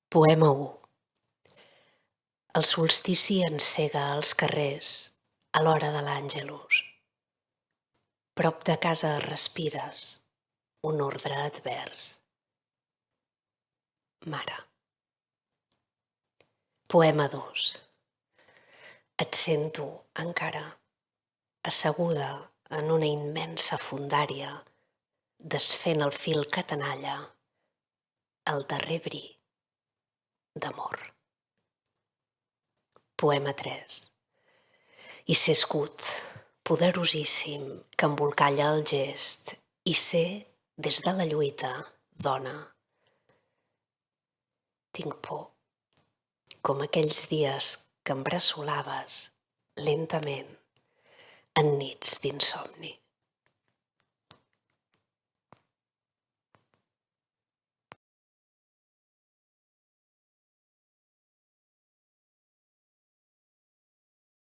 Poema 1. El solstici encega els carrers a l'hora de l'Àngelus. Prop de casa respires un ordre advers. Mare. Poema 2. Et sento encara asseguda en una immensa fondària, desfent el fil que tenalla el darrer bri d'amor. Poema 3. I ser escut poderosíssim que embolcalla el gest i ser, des de la lluita, dona. Tinc por, com aquells dies que em bressolaves lentament en nits d'insomni.